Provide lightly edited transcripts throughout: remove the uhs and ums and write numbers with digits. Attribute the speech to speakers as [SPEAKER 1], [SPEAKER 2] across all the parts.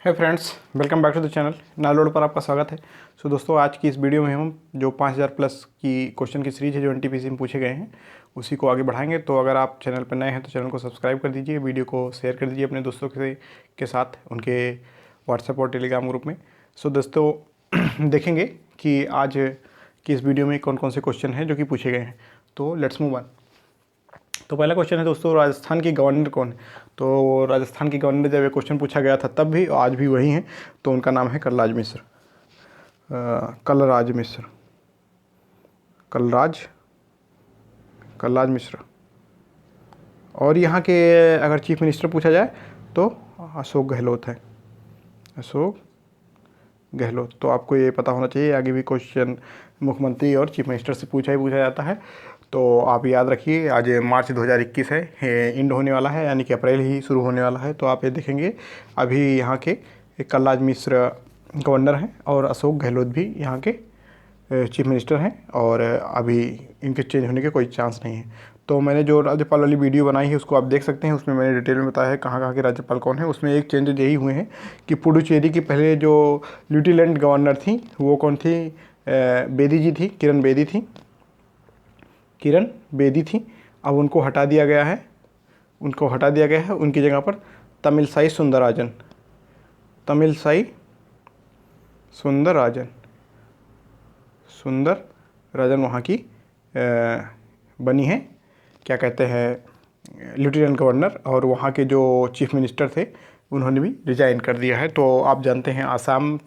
[SPEAKER 1] है friends, welcome back to the channel. नालोड पर आपका स्वागत है। दोस्तों, आज की इस वीडियो में हम जो 5000 प्लस की क्वेश्चन की सीरीज है जो एनटीपीसी में पूछे गए हैं उसी को आगे बढ़ाएंगे। तो अगर आप चैनल पर नए हैं तो चैनल को सब्सक्राइब कर दीजिए, वीडियो को शेयर कर दीजिए अपने दोस्तों के साथ उनके व्हाट्सएप और टेलीग्राम ग्रुप में। दोस्तों देखेंगे कि आज की इस वीडियो में कौन कौन से क्वेश्चन हैं जो कि पूछे गए हैं। तो लेट्स मूव ऑन। तो पहला क्वेश्चन है दोस्तों, राजस्थान की गवर्नर कौन है? तो राजस्थान की गवर्नर जब ये क्वेश्चन पूछा गया था तब भी और आज भी वही हैं। तो उनका नाम है कलराज मिश्र। कलराज मिश्र, कलराज मिश्र। और यहाँ के अगर चीफ मिनिस्टर पूछा जाए तो अशोक गहलोत है, अशोक गहलोत। तो आपको ये पता होना चाहिए, आगे भी क्वेश्चन मुख्यमंत्री और चीफ मिनिस्टर से पूछा जाता है। तो आप याद रखिए, आज मार्च 2021 है, एंड होने वाला है, यानी कि अप्रैल ही शुरू होने वाला है। तो आप ये देखेंगे अभी यहाँ के कलराज मिश्र गवर्नर हैं और अशोक गहलोत भी यहाँ के चीफ मिनिस्टर हैं, और अभी इनके चेंज होने के कोई चांस नहीं है। तो मैंने जो राज्यपाल वाली वीडियो बनाई है उसको आप देख सकते हैं, उसमें मैंने डिटेल में बताया है कहाँ कहाँ के राज्यपाल कौन है। उसमें एक चेंज यही हुए हैं कि पुडुचेरी की पहले जो लेफ्टिनेंट गवर्नर थी वो कौन थी? बेदी जी थी, किरण बेदी थी। अब उनको हटा दिया गया है, उनकी जगह पर तमिलसाई सुंदरराजन वहाँ की बनी है, क्या कहते हैं, लेफ्टिनेंट गवर्नर। और वहाँ के जो चीफ मिनिस्टर थे उन्होंने भी रिजाइन कर दिया है। तो आप जानते हैं आसाम,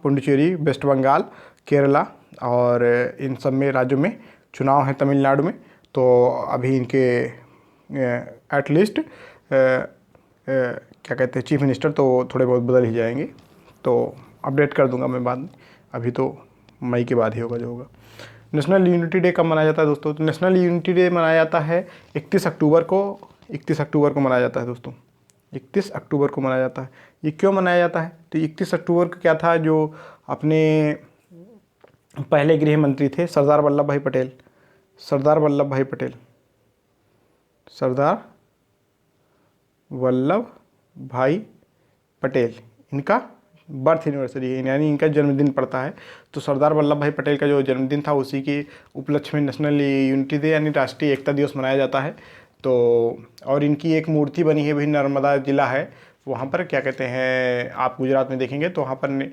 [SPEAKER 1] पुडुचेरी, वेस्ट बंगाल, केरला और इन सब में राज्यों में चुनाव है तमिलनाडु में। तो अभी इनके एटलीस्ट क्या कहते हैं, चीफ मिनिस्टर तो थोड़े बहुत बदल ही जाएंगे। तो अपडेट कर दूंगा मैं बाद में, अभी तो मई के बाद ही होगा जो होगा। नेशनल यूनिटी डे कब मनाया जाता है दोस्तों? तो नेशनल यूनिटी डे मनाया जाता है 31 अक्टूबर को मनाया जाता है दोस्तों। 31 अक्टूबर को मनाया जाता है। ये क्यों मनाया जाता है? तो 31 अक्टूबर को क्या था, जो अपने पहले गृह मंत्री थे सरदार वल्लभ भाई पटेल, इनका बर्थ एनिवर्सरी है, यानी इनका जन्मदिन पड़ता है। तो सरदार वल्लभ भाई पटेल का जो जन्मदिन था उसी के उपलक्ष्य में नेशनल यूनिटी डे यानी राष्ट्रीय एकता दिवस मनाया जाता है। तो और इनकी एक मूर्ति बनी है, भी नर्मदा जिला है वहाँ पर, क्या कहते हैं, आप गुजरात में देखेंगे तो वहाँ पर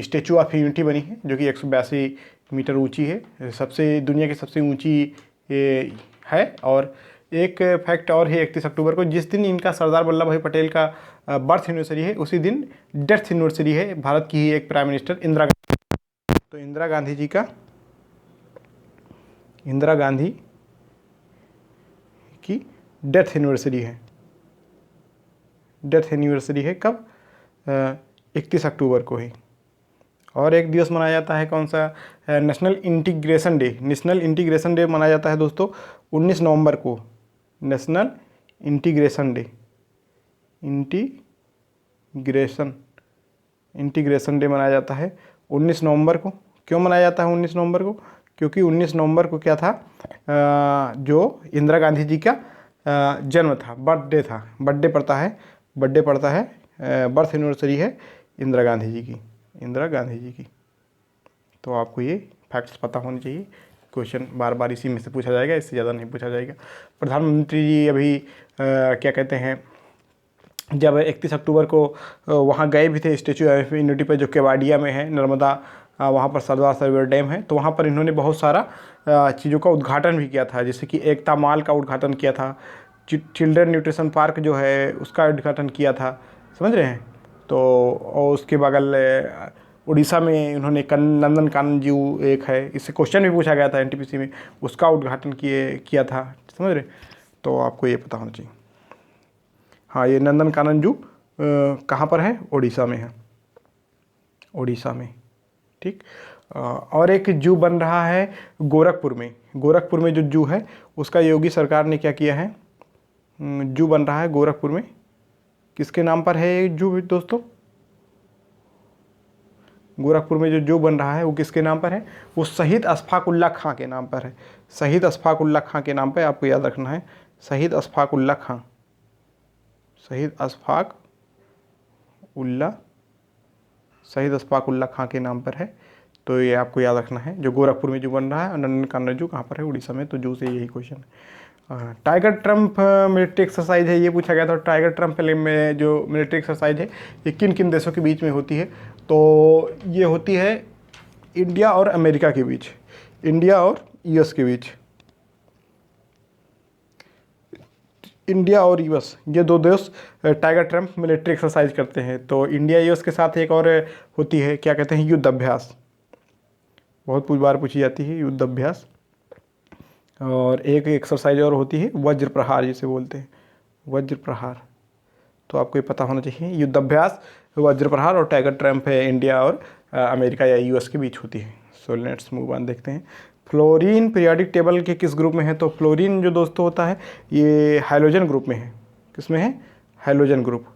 [SPEAKER 1] स्टेचू ऑफ यूनिटी बनी है जो कि 182 मीटर ऊंची है, दुनिया की सबसे ऊंची है। और एक फैक्ट और है, 31 अक्टूबर को जिस दिन इनका सरदार वल्लभ भाई पटेल का बर्थ एनिवर्सरी है उसी दिन डेथ एनिवर्सरी है भारत की ही एक प्राइम मिनिस्टर इंदिरा गांधी। तो इंदिरा गांधी की डेथ एनिवर्सरी है कब? 31 अक्टूबर को ही। और एक दिवस मनाया जाता है, कौन सा? नेशनल इंटीग्रेशन डे मनाया जाता है दोस्तों 19 नवंबर को। नेशनल इंटीग्रेशन डे मनाया जाता है 19 नवंबर को। क्यों मनाया जाता है 19 नवंबर को? क्योंकि 19 नवंबर को क्या था, जो इंदिरा गांधी जी का जन्म था, बर्थडे पड़ता है, बर्थ एनिवर्सरी है इंदिरा गांधी जी की। तो आपको ये फैक्ट्स पता होने चाहिए। क्वेश्चन बार बार इसी में से पूछा जाएगा, इससे ज़्यादा नहीं पूछा जाएगा। प्रधानमंत्री जी अभी क्या कहते हैं, जब 31 अक्टूबर को वहाँ गए भी थे स्टेचू ऑफ यूनिटी पर, जो केवाडिया में है, नर्मदा, वहाँ पर सरदार सरोवर डैम है। तो वहाँ पर इन्होंने बहुत सारा चीज़ों का उद्घाटन भी किया था, जैसे कि एकता माल का उद्घाटन किया था, चिल्ड्रन न्यूट्रिशन पार्क जो है उसका उद्घाटन किया था, समझ रहे हैं। तो और उसके बगल उड़ीसा में उन्होंने नंदन कानन जू एक है, इससे क्वेश्चन भी पूछा गया था एनटीपीसी में, उसका उद्घाटन किया था, समझ रहे। तो आपको ये पता होना चाहिए। हाँ, ये नंदन कानन जू कहाँ पर है? उड़ीसा में, ठीक। और एक जू बन रहा है गोरखपुर में जो जू है उसका योगी सरकार ने क्या किया है, जू बन रहा है गोरखपुर में। किसके नाम पर है ये जू दोस्तों? गोरखपुर में जो जू बन रहा है वो किसके नाम पर है? वो शहीद अशफाक उल्लाह खां के नाम पर है। शहीद अशफाक उल्लाह खां के नाम पर आपको याद रखना है, शहीद अशफाक उल्ला, शहीद अशफाक उल्ला खां के नाम पर है। तो ये आपको याद रखना है। जो गोरखपुर में जू बन रहा है, और नंदनकानन जू कहाँ पर है? उड़ीसा में। तो जू से यही क्वेश्चन है। टाइगर ट्रम्प मिलिट्री एक्सरसाइज है, ये पूछा गया था। टाइगर ट्रम्प में जो मिलिट्री एक्सरसाइज है ये किन किन देशों के बीच में होती है? तो ये होती है इंडिया और अमेरिका के बीच, इंडिया और यूएस के बीच। इंडिया और यूएस, ये दो देश टाइगर ट्रम्प मिलिट्री एक्सरसाइज करते हैं। तो इंडिया यूएस के साथ एक और होती है, क्या कहते हैं? युद्ध अभ्यास। बहुत बार पूछी जाती है युद्ध अभ्यास। और एक एक्सरसाइज और होती है वज्र प्रहार, जिसे बोलते हैं वज्र प्रहार। तो आपको ये पता होना चाहिए। युद्ध अभ्यास, वज्र प्रहार और टाइगर ट्रम्प है इंडिया और अमेरिका या यूएस के बीच होती है। सो लेट्स मूव ऑन, देखते हैं फ्लोरीन पीरियोडिक टेबल के किस ग्रुप में है? तो फ्लोरीन जो दोस्तों होता है ये हाइड्रोजन ग्रुप में है। किस में है? Hydrogen group.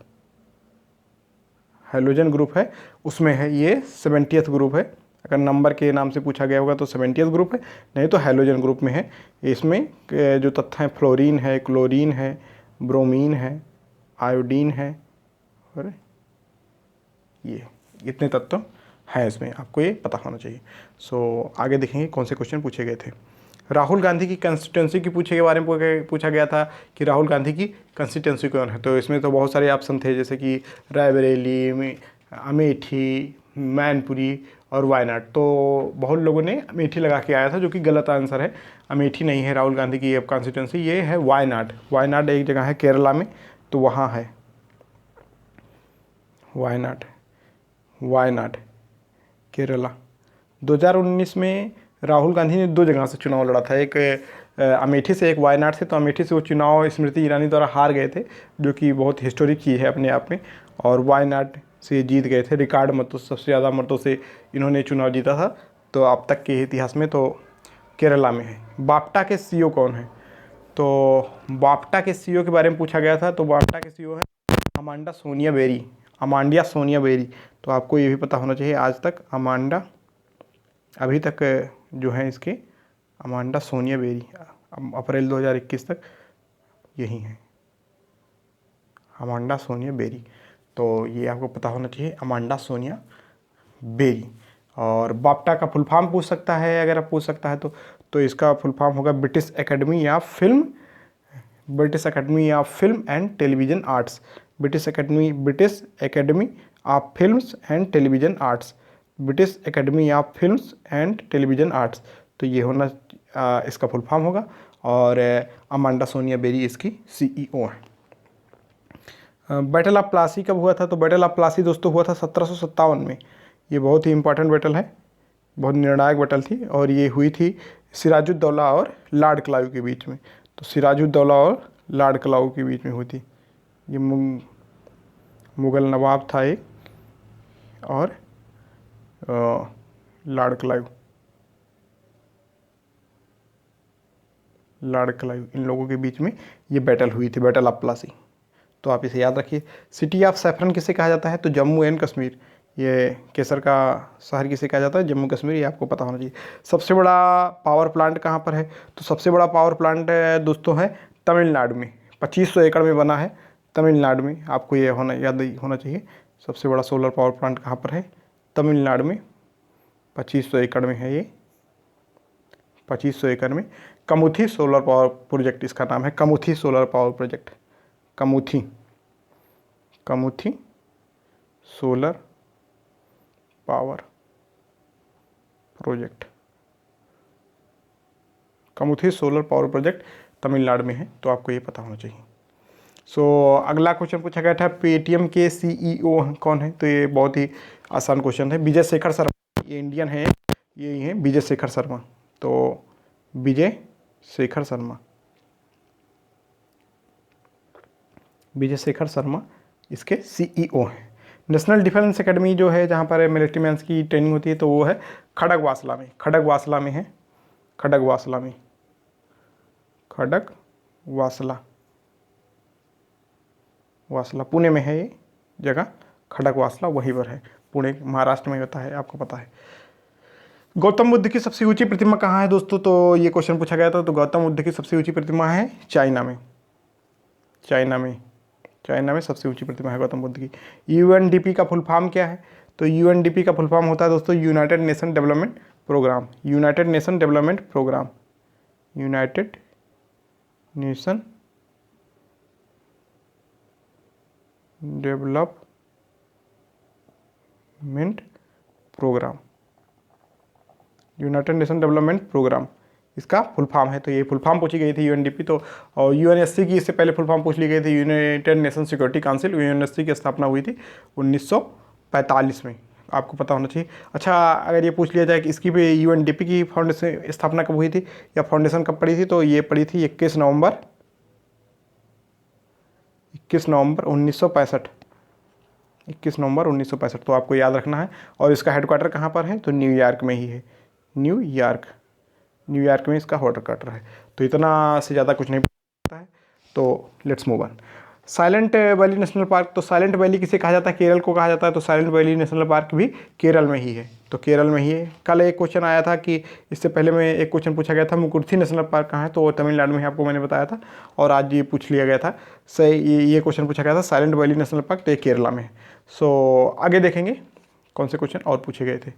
[SPEAKER 1] हाइड्रोजन ग्रुप है, उसमें है ये 70th ग्रुप है। अगर नंबर के नाम से पूछा गया होगा तो 70th ग्रुप है, नहीं तो हाइड्रोजन ग्रुप में है। इसमें जो तत्व हैं फ्लोरीन है, क्लोरीन है, ब्रोमीन है, आयोडीन है और ये इतने तत्व हैं इसमें, आपको ये पता होना चाहिए। सो आगे देखेंगे कौन से क्वेश्चन पूछे गए थे। राहुल गांधी की कंस्टिट्यूंसी की पूछे के बारे में पूछा गया था कि राहुल गांधी की कंस्टिट्यूंसी कौन है? तो इसमें तो बहुत सारे ऑप्शन थे, जैसे कि रायबरेली, अमेठी, मैनपुरी और वायनाड। तो बहुत लोगों ने अमेठी लगा के आया था, जो कि गलत आंसर है। अमेठी नहीं है राहुल गांधी की कॉन्स्टिट्यूंसी, ये है वायनाड। वायनाड एक जगह है केरला में, तो वहाँ है वायनाड। वायनाड केरला। 2019 में राहुल गांधी ने 2 जगह से चुनाव लड़ा था, एक अमेठी से, एक वायनाड से। तो अमेठी से वो चुनाव स्मृति ईरानी द्वारा हार गए थे, जो कि बहुत हिस्टोरिक चीज़ है अपने आप में। और वायनाड से जीत गए थे रिकॉर्ड मतों, सबसे ज़्यादा मतों से इन्होंने चुनाव जीता था। तो अब तक के इतिहास में तो केरला में है। बाप्टा के सीईओ कौन है? तो बाप्टा के सीईओ के बारे में पूछा गया था। तो बाप्टा के सीईओ है Amanda Sonia Berry. Amanda Sonia Berry. तो आपको ये भी पता होना चाहिए, आज तक अमांडा, अभी तक जो है इसके अमांडा सोनिया बेरी, अप्रैल 2021 तक यही है अमांडा सोनिया बेरी। तो ये आपको पता होना चाहिए, अमांडा सोनिया बेरी। और बाप्टा का फुल फॉर्म पूछ सकता है, अगर आप पूछ सकता है तो इसका फुल फॉर्म होगा British academy of film, British academy of film and television arts. British academy of films and television arts. British academy of films and television arts. तो ये होना इसका फुल फॉर्म होगा। और अमांडा सोनिया बेरी इसकी CEO है। Battle of Plassey कब हुआ था? तो बैटल ऑफ प्लासी दोस्तों हुआ था 1757 में। ये बहुत ही इंपॉर्टेंट बैटल है, बहुत निर्णायक बैटल थी। और ये हुई थी सिराजुद्दौला और लॉर्ड क्लाइव के बीच में। तो सिराजुद्दौला और लॉर्ड क्लाइव के बीच में हुई थी। ये मुग़ल नवाब था एक, और लॉर्ड क्लाइव, इन लोगों के बीच में ये बैटल हुई थी, बैटल ऑफ प्लासी। तो आप इसे याद रखिए। सिटी ऑफ सैफरन किसे कहा जाता है? तो जम्मू एंड कश्मीर। ये केसर का शहर किसे कहा जाता है? जम्मू कश्मीर। ये आपको पता होना चाहिए। सबसे बड़ा पावर प्लांट कहाँ पर है? तो सबसे बड़ा पावर प्लांट दोस्तों है तमिलनाडु में, 2500 एकड़ में बना है तमिलनाडु में। आपको ये याद होना चाहिए। सबसे बड़ा सोलर पावर प्लांट कहाँ पर है? तमिलनाडु में, 2500 एकड़ में है ये, 2500 एकड़ में। कमुथी सोलर पावर प्रोजेक्ट इसका नाम है, Kamuthi solar power project. Kamuthi solar power project, Kamuthi solar power project Tamil Nadu में है। तो आपको ये पता होना चाहिए। सो अगला क्वेश्चन पूछा गया था पेटीएम के सीईओ कौन है? तो ये बहुत ही आसान क्वेश्चन है, विजय शेखर शर्मा। ये इंडियन है, ये हैं विजय शेखर शर्मा। तो विजय शेखर शर्मा इसके सीईओ हैं। नेशनल डिफेंस एकेडमी जो है, जहाँ पर मिलिट्री मैंस की ट्रेनिंग होती है, तो वो है खड़गवासला में। खड़गवासला पुणे में है ये जगह। खड़गवासला वहीं पर है, पुणे महाराष्ट्र में होता है, आपको पता है। गौतम बुद्ध की सबसे ऊंची प्रतिमा कहाँ है दोस्तों? तो ये क्वेश्चन पूछा गया था। तो गौतम बुद्ध की सबसे ऊंची प्रतिमा है चाइना में। चाइना में सबसे ऊंची प्रतिमा है गौतम बुद्ध की। यूएनडीपी का फुल फॉर्म क्या है? तो यूएनडीपी का फुल फॉर्म होता है दोस्तों United Nation development program. United Nation development program, United Nation development program, United Nation development program इसका फुल फॉर्म है। तो ये फुल फॉर्म पूछी गई थी यूएनडीपी। तो और यूएनएससी की इससे पहले फुल फॉर्म पूछ ली गई थी, United nation security council. UNSC की स्थापना हुई थी 1945 में, आपको पता होना चाहिए। अच्छा, अगर ये पूछ लिया जाए कि इसकी भी यूएनडीपी की फाउंडेशन स्थापना कब हुई थी या फाउंडेशन कब पड़ी थी, तो ये पड़ी थी 21 नवंबर 1965। 21 नवंबर 1965, तो आपको याद रखना है। और इसका हेडक्वार्टर कहाँ पर है? तो न्यूयॉर्क में ही है। न्यूयॉर्क में इसका हेडक्वार्टर है। तो इतना से ज़्यादा कुछ नहीं पता है। तो let's move on. Silent valley national park, तो साइलेंट वैली किसे कहा जाता है? केरल को कहा जाता है। तो साइलेंट वैली नेशनल पार्क भी केरल में ही है। तो केरल में ही है। कल एक क्वेश्चन आया था कि इससे पहले में एक क्वेश्चन पूछा गया था मुकुर्थी नेशनल पार्क कहाँ है, तो वो तमिलनाडु में है, आपको मैंने बताया था। और आज ये पूछ लिया गया था सही, ये क्वेश्चन पूछा गया था साइलेंट वैली नेशनल पार्क, तो ये केरला में है। सो आगे देखेंगे कौन से क्वेश्चन और पूछे गए थे।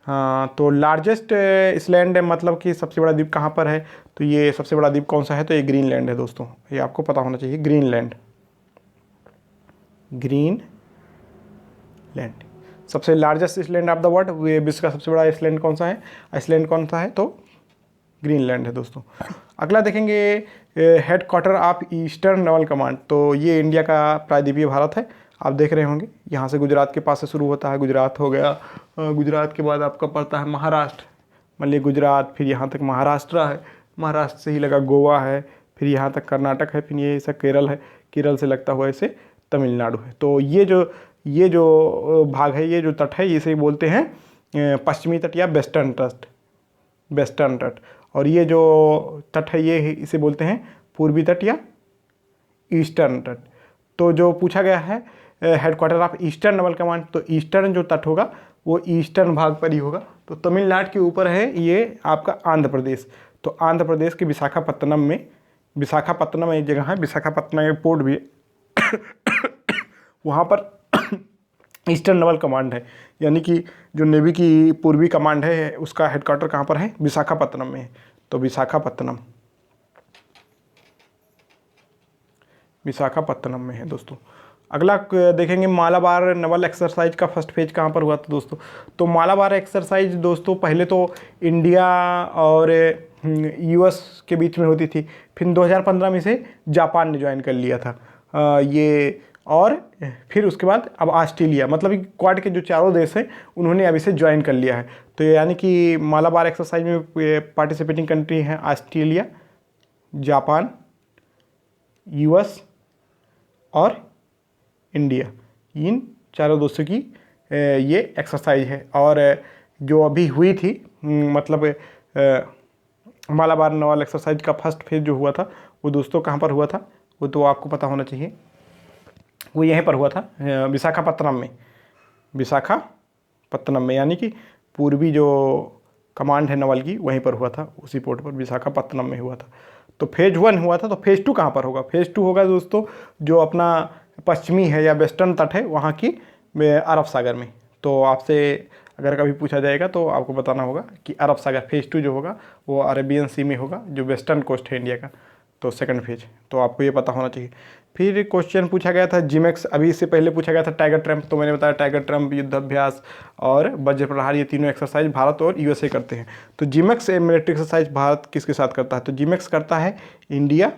[SPEAKER 1] हाँ, तो लार्जेस्ट इसलैंड मतलब कि सबसे बड़ा द्वीप कहाँ पर है? तो ये सबसे बड़ा द्वीप कौन सा है? तो ये ग्रीनलैंड है दोस्तों, ये आपको पता होना चाहिए। ग्रीनलैंड सबसे largest island of the world, विश्व का सबसे बड़ा इसलैंड कौन सा है? आइसलैंड कौन सा है? तो ग्रीनलैंड है दोस्तों। अगला देखेंगे headquarter of eastern naval command. तो ये इंडिया का प्रायद्वीपीय भारत है, आप देख रहे होंगे। यहाँ से गुजरात के पास से शुरू होता है, गुजरात हो गया, गुजरात के बाद आपका पड़ता है महाराष्ट्र, मान लीजिए गुजरात, फिर यहाँ तक महाराष्ट्र है, महाराष्ट्र से ही लगा गोवा है, फिर यहाँ तक कर्नाटक है, फिर ये ऐसा केरल है, केरल से लगता हुआ ऐसे तमिलनाडु है। तो ये जो भाग है, ये जो तट है, इसे बोलते हैं पश्चिमी तट या वेस्टर्न तट। और ये जो तट है ये इसे बोलते हैं पूर्वी तट या ईस्टर्न तट। तो जो पूछा गया है headquarter of eastern naval command, तो ईस्टर्न जो तट होगा वो ईस्टर्न भाग पर ही होगा। तो तमिलनाडु के ऊपर है ये आपका आंध्र प्रदेश। तो आंध्र प्रदेश के विशाखापत्तनम एक जगह है, विशाखापत्तनम एक पोर्ट भी है वहाँ पर ईस्टर्न नेवल कमांड है, यानी कि जो नेवी की पूर्वी कमांड है उसका हेडक्वार्टर कहाँ पर है? विशाखापत्तनम में है। तो विशाखापत्तनम में है दोस्तों। अगला देखेंगे मालाबार नेवल एक्सरसाइज का फर्स्ट फेज कहाँ पर हुआ था दोस्तों? तो मालाबार एक्सरसाइज दोस्तों पहले तो इंडिया और यूएस के बीच में होती थी, फिर 2015 में इसे जापान ने ज्वाइन कर लिया था ये, और फिर उसके बाद अब ऑस्ट्रेलिया, मतलब क्वाड के जो चारों देश हैं उन्होंने अब इसे ज्वाइन कर लिया है। तो यानी कि मालाबार एक्सरसाइज में पार्टिसिपेटिंग कंट्री हैं ऑस्ट्रेलिया, जापान, यूएस और इंडिया। इन चारों देशों की ये एक्सरसाइज है। और जो अभी हुई थी मतलब मालाबार नेवल एक्सरसाइज का फर्स्ट फेज जो हुआ था वो दोस्तों कहाँ पर हुआ था? वो तो आपको पता होना चाहिए, वो यहीं पर हुआ था विशाखापत्तनम में, यानी कि पूर्वी जो कमांड है नेवल की वहीं पर हुआ था, उसी पोर्ट पर विशाखापत्तनम में हुआ था। तो फेज 1 हुआ था। तो फेज 2 कहाँ पर होगा? फेज 2 होगा दोस्तों जो अपना पश्चिमी है या वेस्टर्न तट है वहाँ की अरब सागर में। तो आपसे अगर कभी पूछा जाएगा तो आपको बताना होगा कि अरब सागर फेज 2 जो होगा वो अरेबियन सी में होगा, जो वेस्टर्न कोस्ट है इंडिया का। तो सेकंड फेज, तो आपको ये पता होना चाहिए। फिर क्वेश्चन पूछा गया था जिमेक्स, अभी इससे पहले पूछा गया था टाइगर ट्रम्प। तो मैंने बताया टाइगर ट्रम्प, युद्धाभ्यास और वज्र प्रहार, ये तीनों एक्सरसाइज भारत और यूएसए करते हैं। तो जिमेक्स मिलिट्री एक्सरसाइज भारत किसके साथ करता है? तो जिमेक्स करता है इंडिया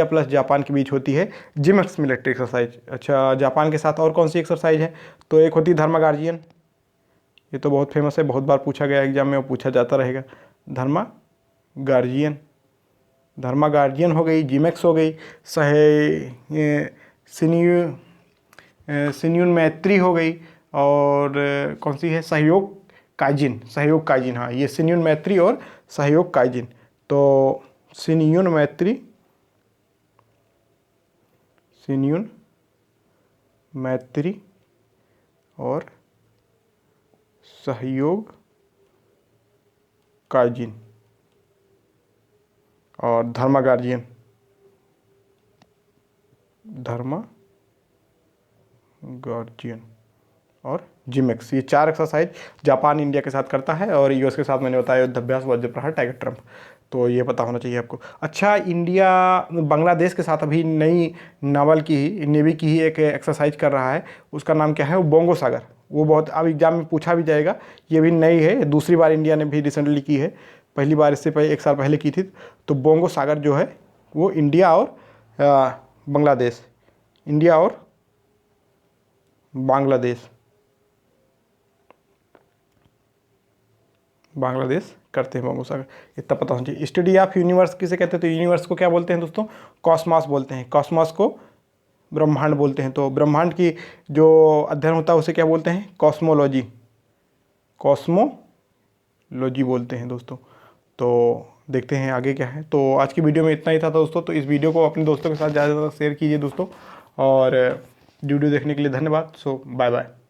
[SPEAKER 1] प्लस जापान के बीच होती है जिमेक्स मिलिट्री एक्सरसाइज। अच्छा, जापान के साथ और कौन सी एक्सरसाइज है? तो एक होती है धर्मा गार्जियन, ये तो बहुत फेमस है, बहुत बार पूछा गया एग्जाम में, वो पूछा जाता रहेगा। धर्मा गार्जियन हो गई, जिमेक्स हो गई, सिन्यून मैत्री हो गई, और कौन सी है? सहयोग काइजिन, हाँ, ये सिन्यून मैत्री और सहयोग काइजिन। तो सिन्यून मैत्री और सहयोग काइजिन, और धर्मागार्जियन, धर्मागार्जियन और जिमेक्स। ये 4 एक्सरसाइज जापान इंडिया के साथ करता है और यूएस के साथ मैंने बताया युद्धाभ्यास, वज्र प्रहार, टाइगर ट्रम्प। तो ये पता होना चाहिए आपको। अच्छा, इंडिया बांग्लादेश के साथ अभी नई नावल की ही, नेवी की ही एक एक्सरसाइज कर रहा है। उसका नाम क्या है? वो बोंगो सागर। वो बहुत अब एग्जाम में पूछा भी जाएगा। ये भी नई है, दूसरी बार इंडिया ने भी रिसेंटली की है। पहली बार इससे पहले 1 साल पहले की थी। तो बोंगो सागर जो है वो इंडिया और बांग्लादेश, इंडिया और बांग्लादेश करते हैं बोंगो सागर। इतना पता होना चाहिए। स्टडी ऑफ यूनिवर्स किसे कहते हैं? तो यूनिवर्स को क्या बोलते हैं दोस्तों? कॉस्मॉस बोलते हैं। कॉस्मॉस को ब्रह्मांड बोलते हैं। तो ब्रह्मांड की जो अध्ययन होता है उसे क्या बोलते हैं? कॉस्मोलॉजी, कॉस्मोलॉजी बोलते हैं दोस्तों। तो देखते हैं आगे क्या है। तो आज की वीडियो में इतना ही था दोस्तों। तो इस वीडियो को अपने दोस्तों के साथ ज़्यादा से ज़्यादा शेयर कीजिए दोस्तों, और वीडियो देखने के लिए धन्यवाद। सो बाय बाय।